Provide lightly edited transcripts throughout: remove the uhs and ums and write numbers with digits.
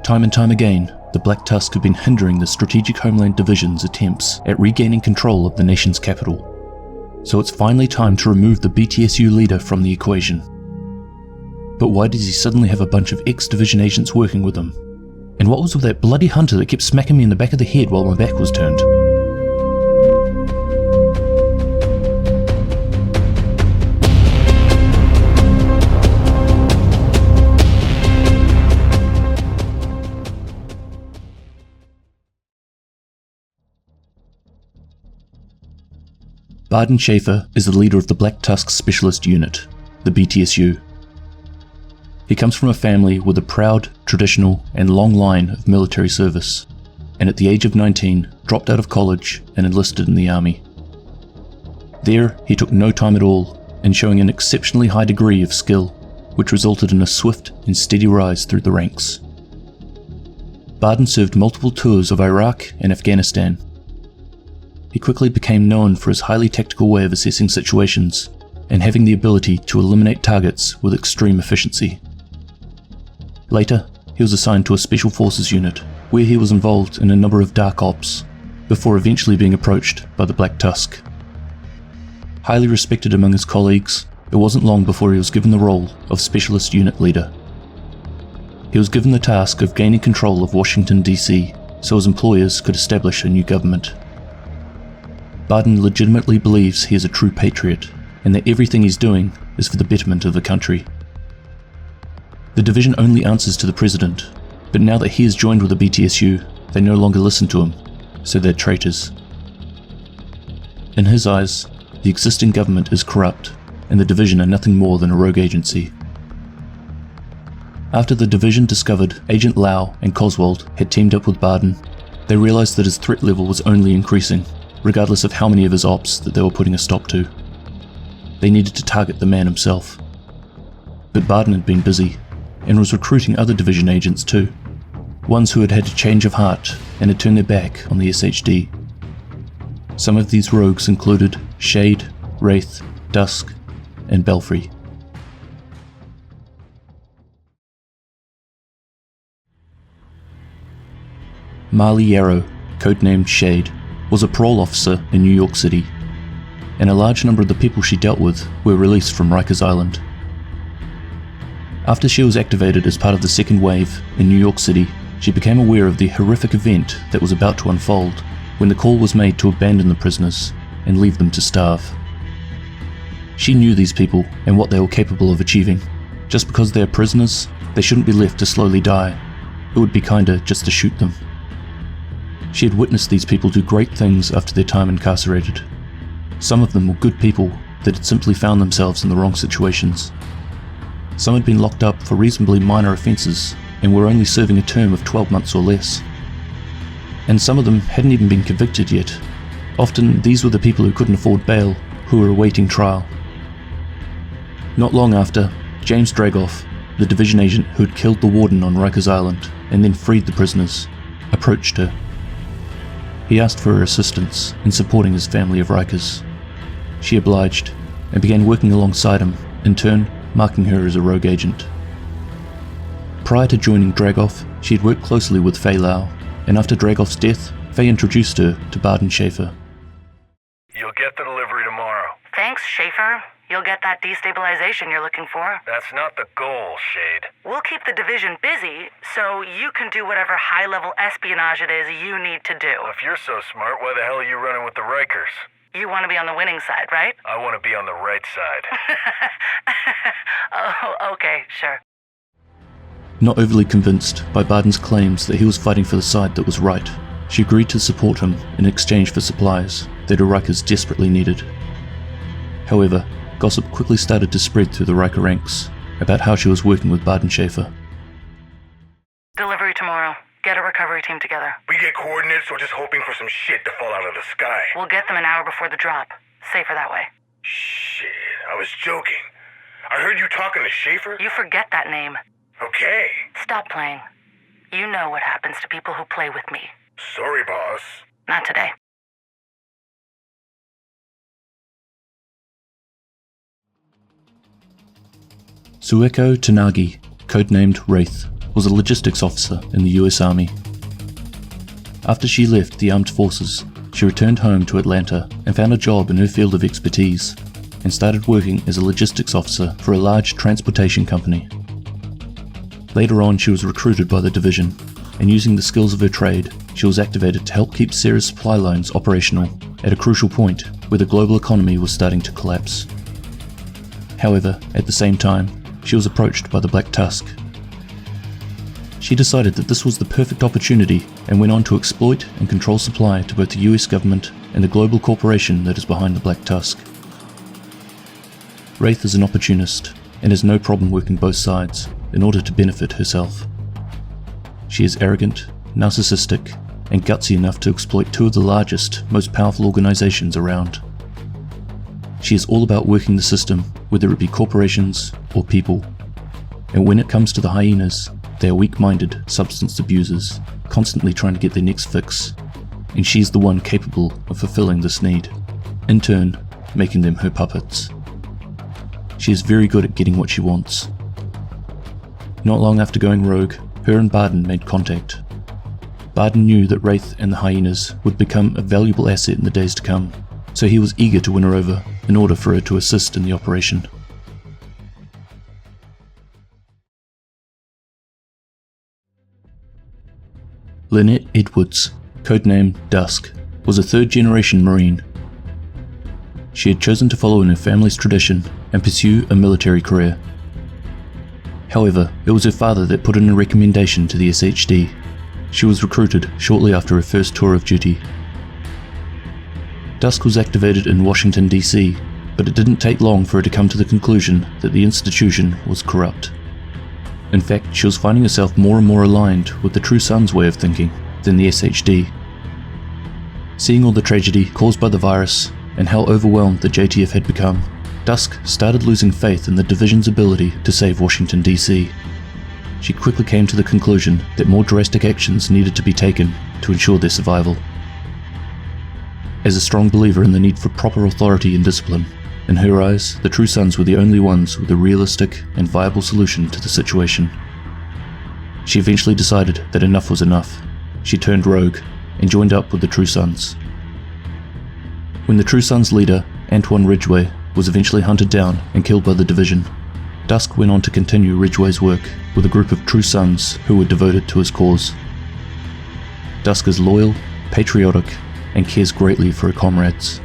Time and time again, the Black Tusk have been hindering the Strategic Homeland Division's attempts at regaining control of the nation's capital. So it's finally time to remove the BTSU leader from the equation. But why does he suddenly have a bunch of ex-division agents working with him? And what was with that bloody hunter that kept smacking me in the back of the head while my back was turned? Barden Schaefer is the leader of the Black Tusk Specialist Unit, the BTSU. He comes from a family with a proud, traditional, and long line of military service, and at the age of 19, dropped out of college and enlisted in the army. There, he took no time at all in showing an exceptionally high degree of skill, which resulted in a swift and steady rise through the ranks. Barden served multiple tours of Iraq and Afghanistan. He quickly became known for his highly tactical way of assessing situations and having the ability to eliminate targets with extreme efficiency. Later, he was assigned to a Special Forces unit, where he was involved in a number of dark ops, before eventually being approached by the Black Tusk. Highly respected among his colleagues, it wasn't long before he was given the role of Specialist Unit Leader. He was given the task of gaining control of Washington, D.C., so his employers could establish a new government. Barden legitimately believes he is a true patriot, and that everything he's doing is for the betterment of the country. The division only answers to the president, but now that he has joined with the BTSU, they no longer listen to him, so they're traitors. In his eyes, the existing government is corrupt, and the division are nothing more than a rogue agency. After the division discovered Agent Lau and Coswald had teamed up with Barden, they realized that his threat level was only increasing, regardless of how many of his ops that they were putting a stop to. They needed to target the man himself. But Barden had been busy, and was recruiting other division agents too, ones who had had a change of heart and had turned their back on the SHD. Some of these rogues included Shade, Wraith, Dusk, and Belfry. Marley Yarrow, codenamed Shade, was a parole officer in New York City, and a large number of the people she dealt with were released from Rikers Island. After she was activated as part of the second wave in New York City, she became aware of the horrific event that was about to unfold when the call was made to abandon the prisoners and leave them to starve. She knew these people and what they were capable of achieving. Just because they are prisoners, they shouldn't be left to slowly die. It would be kinder just to shoot them. She had witnessed these people do great things after their time incarcerated. Some of them were good people that had simply found themselves in the wrong situations. Some had been locked up for reasonably minor offences and were only serving a term of 12 months or less. And some of them hadn't even been convicted yet. Often these were the people who couldn't afford bail, who were awaiting trial. Not long after, James Dragoff, the division agent who had killed the warden on Rikers Island and then freed the prisoners, approached her. He asked for her assistance in supporting his family of Rikers. She obliged and began working alongside him, in turn marking her as a rogue agent. Prior to joining Dragoff, she had worked closely with Faye Lau, and after Dragoff's death, Faye introduced her to Barden Schaefer. You'll get the delivery tomorrow. Thanks, Schaefer. You'll get that destabilization you're looking for. That's not the goal, Shade. We'll keep the division busy, so you can do whatever high-level espionage it is you need to do. Well, if you're so smart, why the hell are you running with the Rikers? You want to be on the winning side, right? I want to be on the right side. Oh, okay, sure. Not overly convinced by Barden's claims that he was fighting for the side that was right, she agreed to support him in exchange for supplies that her Rikers desperately needed. However, gossip quickly started to spread through the Riker ranks about how she was working with Barden Schaefer. Delivery tomorrow. Get a recovery team together. We get coordinates or just hoping for some shit to fall out of the sky? We'll get them an hour before the drop. Safer that way. Shit, I was joking. I heard you talking to Schaefer? You forget that name. Okay. Stop playing. You know what happens to people who play with me. Sorry, boss. Not today. Sueko Tanagi, codenamed Wraith, was a logistics officer in the US Army. After she left the armed forces, she returned home to Atlanta and found a job in her field of expertise, and started working as a logistics officer for a large transportation company. Later on, she was recruited by the division, and using the skills of her trade, she was activated to help keep Sarah's supply lines operational at a crucial point where the global economy was starting to collapse. However, at the same time, she was approached by the Black Tusk. She decided that this was the perfect opportunity and went on to exploit and control supply to both the US government and the global corporation that is behind the Black Tusk. Wraith is an opportunist and has no problem working both sides in order to benefit herself. She is arrogant, narcissistic, and gutsy enough to exploit two of the largest, most powerful organizations around. She is all about working the system, whether it be corporations or people. And when it comes to the hyenas, they are weak-minded substance abusers, constantly trying to get their next fix, and she's the one capable of fulfilling this need, in turn making them her puppets. She is very good at getting what she wants. Not long after going rogue, her and Barden made contact. Barden knew that Wraith and the hyenas would become a valuable asset in the days to come, so he was eager to win her over in order for her to assist in the operation. Lynette Edwards, codename Dusk, was a third-generation Marine. She had chosen to follow in her family's tradition and pursue a military career. However, it was her father that put in a recommendation to the SHD. She was recruited shortly after her first tour of duty. Dusk was activated in Washington, D.C., but it didn't take long for her to come to the conclusion that the institution was corrupt. In fact, she was finding herself more and more aligned with the True Sun's way of thinking than the SHD. Seeing all the tragedy caused by the virus and how overwhelmed the JTF had become, Dusk started losing faith in the division's ability to save Washington, D.C. She quickly came to the conclusion that more drastic actions needed to be taken to ensure their survival. As a strong believer in the need for proper authority and discipline, in her eyes, the True Sons were the only ones with a realistic and viable solution to the situation. She eventually decided that enough was enough. She turned rogue and joined up with the True Sons. When the True Sons leader, Antoine Ridgway, was eventually hunted down and killed by the division, Dusk went on to continue Ridgway's work with a group of True Sons who were devoted to his cause. Dusk is loyal, patriotic, and cares greatly for her comrades.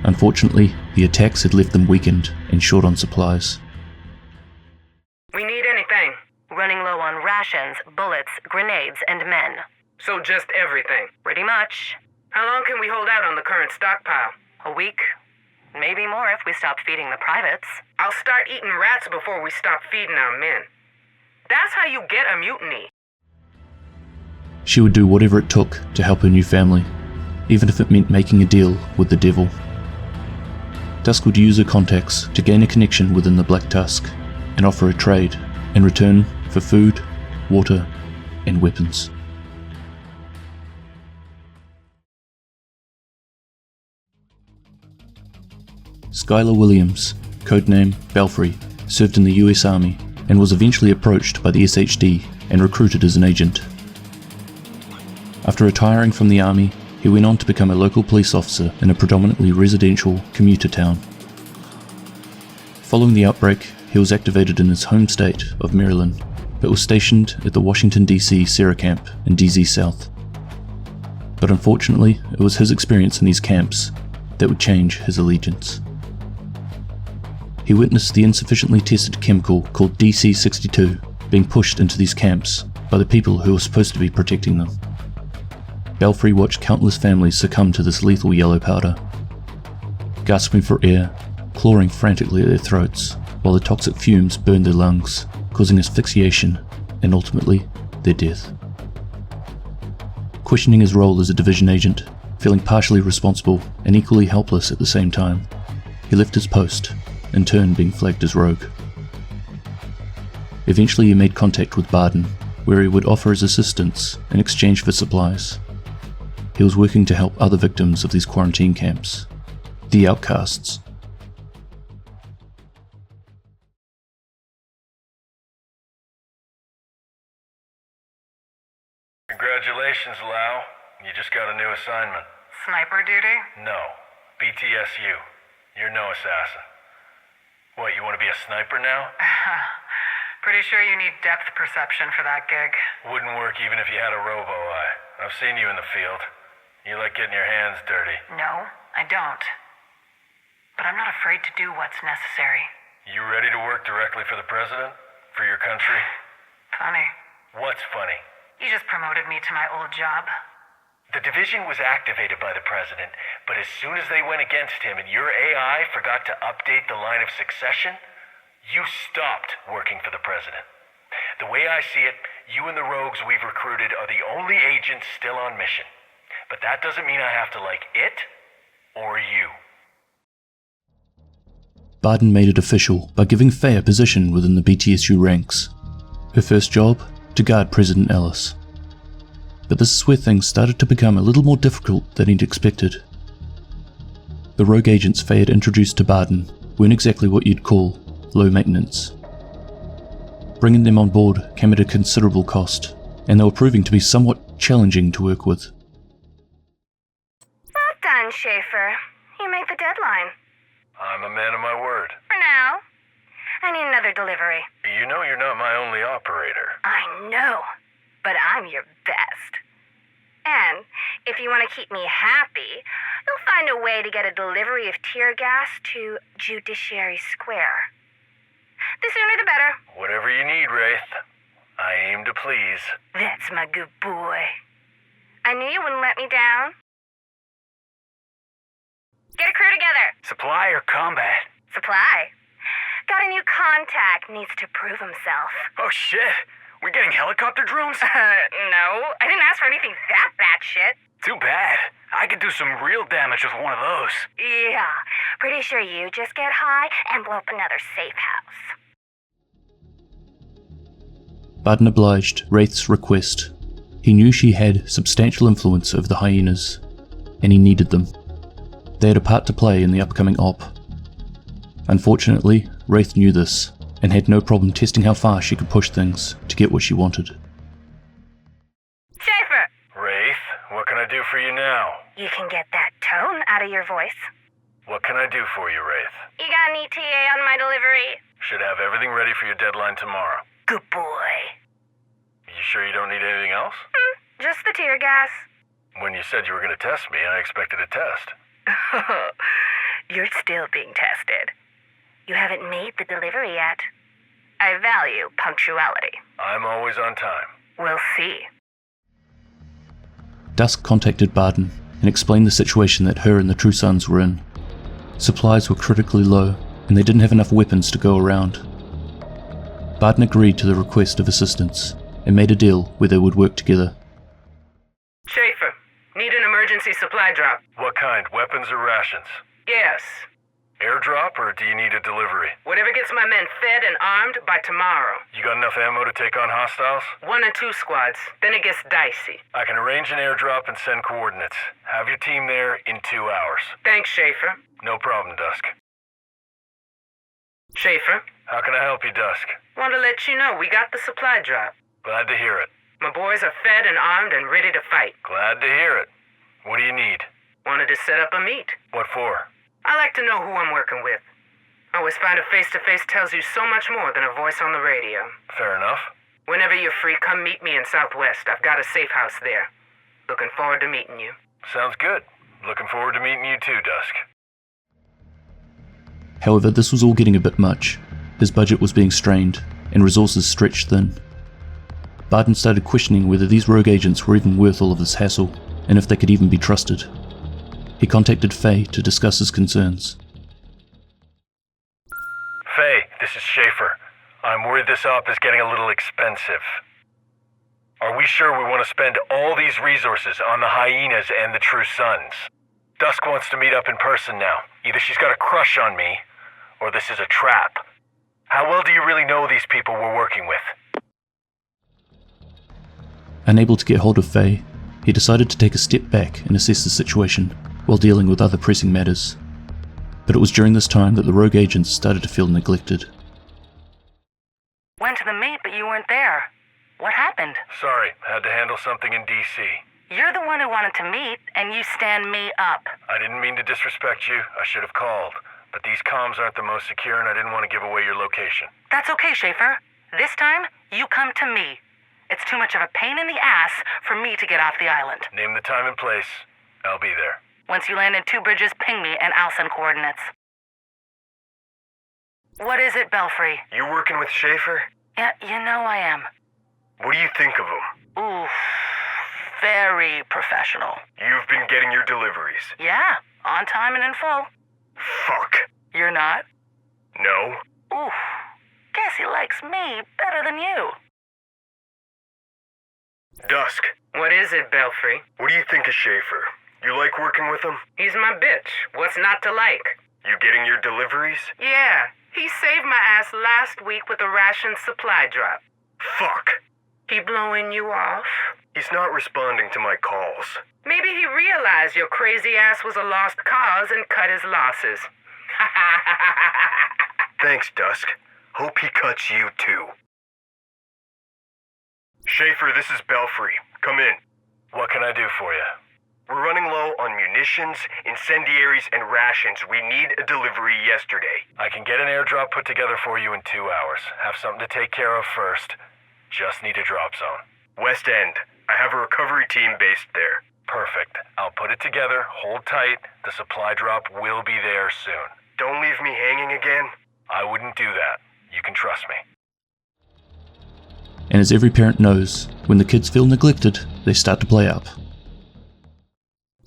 Unfortunately, the attacks had left them weakened and short on supplies. We need anything. Running low on rations, bullets, grenades, and men. So just everything? Pretty much. How long can we hold out on the current stockpile? A week. Maybe more if we stop feeding the privates. I'll start eating rats before we stop feeding our men. That's how you get a mutiny. She would do whatever it took to help her new family, even if it meant making a deal with the devil. Dusk would use her contacts to gain a connection within the Black Tusk and offer a trade in return for food, water, and weapons. Skylar Williams, codename Belfry, served in the US Army and was eventually approached by the SHD and recruited as an agent. After retiring from the Army, he went on to become a local police officer in a predominantly residential commuter town. Following the outbreak, he was activated in his home state of Maryland, but was stationed at the Washington, D.C. Sarah Camp in DZ South. But unfortunately, it was his experience in these camps that would change his allegiance. He witnessed the insufficiently tested chemical called DC-62 being pushed into these camps by the people who were supposed to be protecting them. Belfry watched countless families succumb to this lethal yellow powder, gasping for air, clawing frantically at their throats, while the toxic fumes burned their lungs, causing asphyxiation and ultimately their death. Questioning his role as a division agent, feeling partially responsible and equally helpless at the same time, he left his post, in turn being flagged as rogue. Eventually he made contact with Barden, where he would offer his assistance in exchange for supplies. He was working to help other victims of these quarantine camps, the outcasts. Congratulations, Lau. You just got a new assignment. Sniper duty? No. BTSU. You're no assassin. What, you want to be a sniper now? Pretty sure you need depth perception for that gig. Wouldn't work even if you had a robo-eye. I've seen you in the field. You like getting your hands dirty. No, I don't. But I'm not afraid to do what's necessary. You ready to work directly for the president? For your country? Funny. What's funny? You just promoted me to my old job. The division was activated by the president, but as soon as they went against him and your AI forgot to update the line of succession, you stopped working for the president. The way I see it, you and the rogues we've recruited are the only agents still on mission. But that doesn't mean I have to like it or you. Barden made it official by giving Faye a position within the BTSU ranks. Her first job, to guard President Ellis. But this is where things started to become a little more difficult than he'd expected. The rogue agents Faye had introduced to Barden weren't exactly what you'd call low maintenance. Bringing them on board came at a considerable cost, and they were proving to be somewhat challenging to work with. Well done, Schaefer. You made the deadline. I'm a man of my word. For now. I need another delivery. You know you're not my only operator. I know, but I'm your best. And if you want to keep me happy, you'll find a way to get a delivery of tear gas to Judiciary Square. The sooner the better. Whatever you need, Wraith. I aim to please. That's my good boy. I knew you wouldn't let me down. Get a crew together. Supply or combat? Supply. Got a new contact, needs to prove himself. Oh shit! We're getting helicopter drones? No. I didn't ask for anything that batshit. Too bad. I could do some real damage with one of those. Yeah. Pretty sure you just get high and blow up another safe house. Barden obliged Wraith's request. He knew she had substantial influence over the hyenas, and he needed them. They had a part to play in the upcoming op. Unfortunately, Wraith knew this, and had no problem testing how far she could push things to get what she wanted. Schaefer! Wraith, what can I do for you now? You can get that tone out of your voice. What can I do for you, Wraith? You got an ETA on my delivery? Should have everything ready for your deadline tomorrow. Good boy. You sure you don't need anything else? Just the tear gas. When you said you were going to test me, I expected a test. You're still being tested. You haven't made the delivery yet. I value punctuality. I'm always on time. We'll see. Dusk contacted Barden and explained the situation that her and the True Sons were in. Supplies were critically low, and they didn't have enough weapons to go around. Barden agreed to the request of assistance, and made a deal where they would work together. Schaefer, need an emergency supply drop. What kind? Weapons or rations? Yes. Airdrop, or do you need a delivery? Whatever gets my men fed and armed by tomorrow. You got enough ammo to take on hostiles? 1 and 2 squads, then it gets dicey. I can arrange an airdrop and send coordinates. Have your team there in 2 hours. Thanks, Schaefer. No problem, Dusk. Schaefer, How can I help you, Dusk? want to let you know we got the supply drop. Glad to hear it. My boys are fed and armed and ready to fight. Glad to hear it. What do you need? Wanted to set up a meet. What for? I like to know who I'm working with. I always find a face-to-face tells you so much more than a voice on the radio. Fair enough. Whenever you're free, come meet me in Southwest. I've got a safe house there. Looking forward to meeting you. Sounds good. Looking forward to meeting you too, Dusk. However, this was all getting a bit much. His budget was being strained, and resources stretched thin. Barden started questioning whether these rogue agents were even worth all of this hassle, and if they could even be trusted. He contacted Faye to discuss his concerns. Faye, this is Schaefer. I'm worried this op is getting a little expensive. Are we sure we want to spend all these resources on the hyenas and the True Sons? Dusk wants to meet up in person now. Either she's got a crush on me, or this is a trap. How well do you really know these people we're working with? Unable to get hold of Faye, he decided to take a step back and assess the situation, while dealing with other pressing matters. But it was during this time that the rogue agents started to feel neglected. Went to the meet, but you weren't there. What happened? Sorry, had to handle something in D.C. You're the one who wanted to meet, and you stand me up. I didn't mean to disrespect you. I should have called. But these comms aren't the most secure, and I didn't want to give away your location. That's okay, Schaefer. This time, you come to me. It's too much of a pain in the ass for me to get off the island. Name the time and place. I'll be there. Once you land in Two Bridges, ping me and I'll send coordinates. What is it, Belfry? You working with Schaefer? Yeah, you know I am. What do you think of him? Ooh, very professional. You've been getting your deliveries. Yeah, on time and in full. Fuck. You're not? No. Ooh, guess he likes me better than you. Dusk. What is it, Belfry? What do you think of Schaefer? You like working with him? He's my bitch. What's not to like? You getting your deliveries? Yeah, he saved my ass last week with a ration supply drop. Fuck. He blowing you off? He's not responding to my calls. Maybe he realized your crazy ass was a lost cause and cut his losses. Thanks, Dusk. Hope he cuts you too. Schaefer, this is Belfry. Come in. What can I do for you? We're running low on munitions, incendiaries, and rations. We need a delivery yesterday. I can get an airdrop put together for you in 2 hours. Have something to take care of first. Just need a drop zone. West End. I have a recovery team based there. Perfect. I'll put it together. Hold tight. The supply drop will be there soon. Don't leave me hanging again. I wouldn't do that. You can trust me. And as every parent knows, when the kids feel neglected, they start to play up.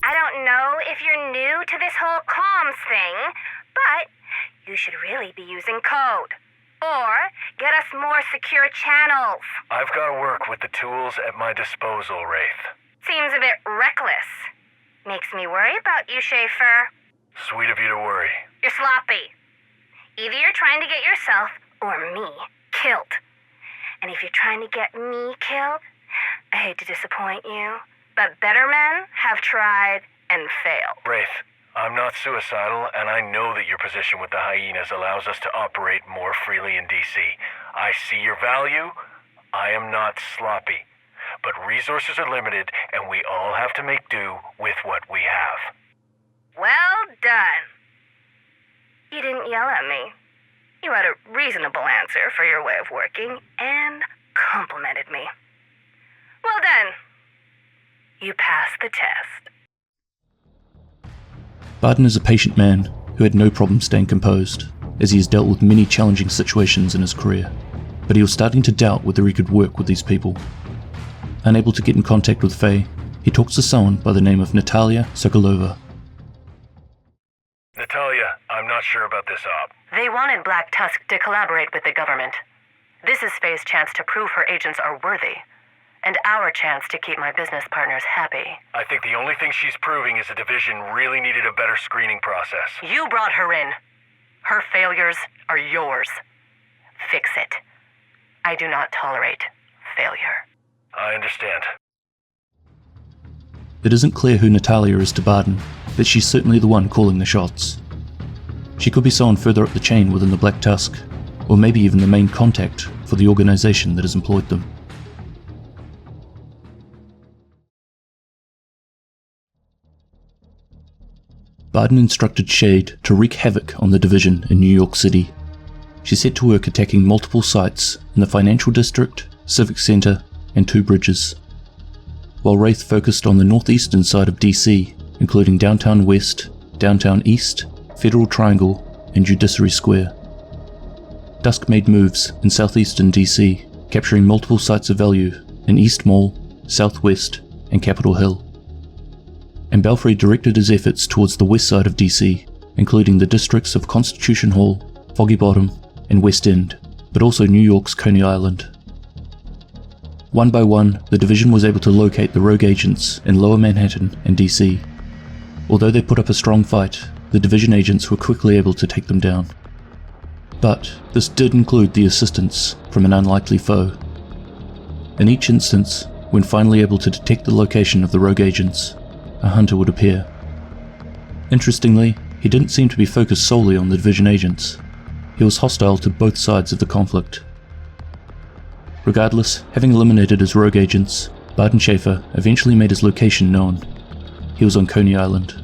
I don't know if you're new to this whole comms thing, but you should really be using code. Or get us more secure channels. I've got to work with the tools at my disposal, Wraith. Seems a bit reckless. Makes me worry about you, Schaefer. Sweet of you to worry. You're sloppy. Either you're trying to get yourself, or me, killed. And if you're trying to get me killed, I hate to disappoint you, but better men have tried and failed. Wraith, I'm not suicidal, and I know that your position with the hyenas allows us to operate more freely in D.C. I see your value. I am not sloppy. But resources are limited, and we all have to make do with what we have. Well done. You didn't yell at me. You had a reasonable answer for your way of working, and complimented me. Well done. You passed the test. Barden is a patient man who had no problem staying composed, as he has dealt with many challenging situations in his career, but he was starting to doubt whether he could work with these people. Unable to get in contact with Faye, he talks to someone by the name of Natalya Sokolova. Natalya, I'm not sure about this op. They wanted Black Tusk to collaborate with the government. This is Faye's chance to prove her agents are worthy, and our chance to keep my business partners happy. I think the only thing she's proving is the division really needed a better screening process. You brought her in. Her failures are yours. Fix it. I do not tolerate failure. I understand. It isn't clear who Natalya is to Barden, but she's certainly the one calling the shots. She could be someone further up the chain within the Black Tusk, or maybe even the main contact for the organization that has employed them. Barden instructed Shade to wreak havoc on the division in New York City. She set to work attacking multiple sites in the Financial District, Civic Center, and Two Bridges, while Wraith focused on the northeastern side of DC, including Downtown West, Downtown East, Federal Triangle, and Judiciary Square. Dusk made moves in southeastern DC, capturing multiple sites of value in East Mall, Southwest, and Capitol Hill. And Belfry directed his efforts towards the west side of DC, including the districts of Constitution Hall, Foggy Bottom, and West End, but also New York's Coney Island. One by one, the division was able to locate the rogue agents in Lower Manhattan and DC. Although they put up a strong fight, the division agents were quickly able to take them down. But this did include the assistance from an unlikely foe. In each instance, when finally able to detect the location of the rogue agents, a hunter would appear. Interestingly, he didn't seem to be focused solely on the division agents. He was hostile to both sides of the conflict. Regardless, having eliminated his rogue agents, Barden Schaefer eventually made his location known. He was on Coney Island.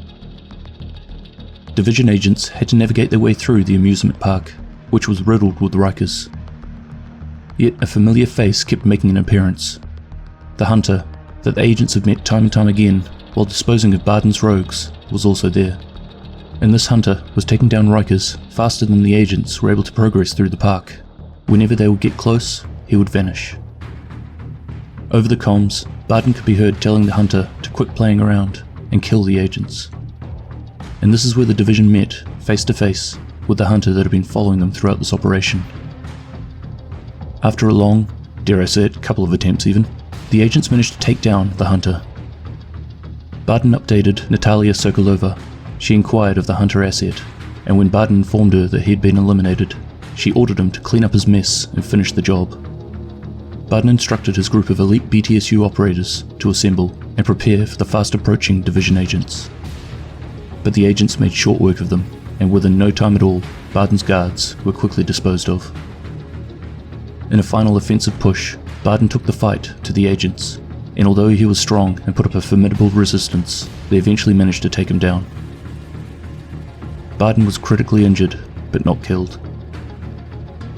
Division agents had to navigate their way through the amusement park, which was riddled with Rikers. Yet a familiar face kept making an appearance. The hunter that the agents had met time and time again while disposing of Barden's rogues was also there. And this hunter was taking down Rikers faster than the agents were able to progress through the park. Whenever they would get close, he would vanish. Over the comms, Barden could be heard telling the hunter to quit playing around and kill the agents. And this is where the division met, face to face, with the hunter that had been following them throughout this operation. After a long, dare I say it, couple of attempts even, the agents managed to take down the hunter. Barden updated Natalya Sokolova. She inquired of the hunter asset, and when Barden informed her that he had been eliminated, she ordered him to clean up his mess and finish the job. Barden instructed his group of elite BTSU operators to assemble and prepare for the fast-approaching division agents. But the agents made short work of them, and within no time at all, Barden's guards were quickly disposed of. In a final offensive push, Barden took the fight to the agents, and although he was strong and put up a formidable resistance, they eventually managed to take him down. Barden was critically injured, but not killed.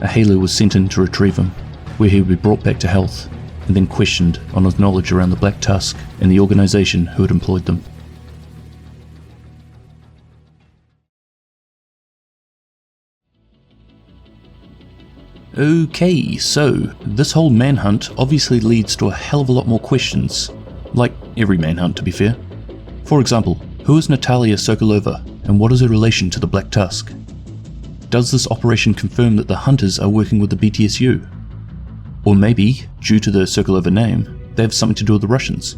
A Halo was sent in to retrieve him, where he would be brought back to health, and then questioned on his knowledge around the Black Tusk and the organization who had employed them. Okay, so this whole manhunt obviously leads to a hell of a lot more questions, like every manhunt to be fair. For example, who is Natalya Sokolova and what is her relation to the Black Tusk? Does this operation confirm that the hunters are working with the BTSU? Or maybe, due to the Sokolova name, they have something to do with the Russians.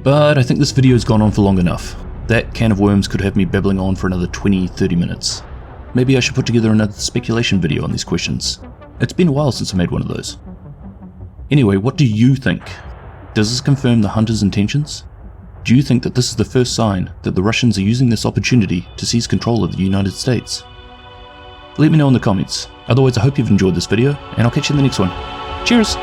But I think this video has gone on for long enough. That can of worms could have me babbling on for another 20-30 minutes. Maybe I should put together another speculation video on these questions. It's been a while since I made one of those. Anyway, what do you think? Does this confirm the hunters' intentions? Do you think that this is the first sign that the Russians are using this opportunity to seize control of the United States? Let me know in the comments. Otherwise, I hope you've enjoyed this video, and I'll catch you in the next one. Cheers!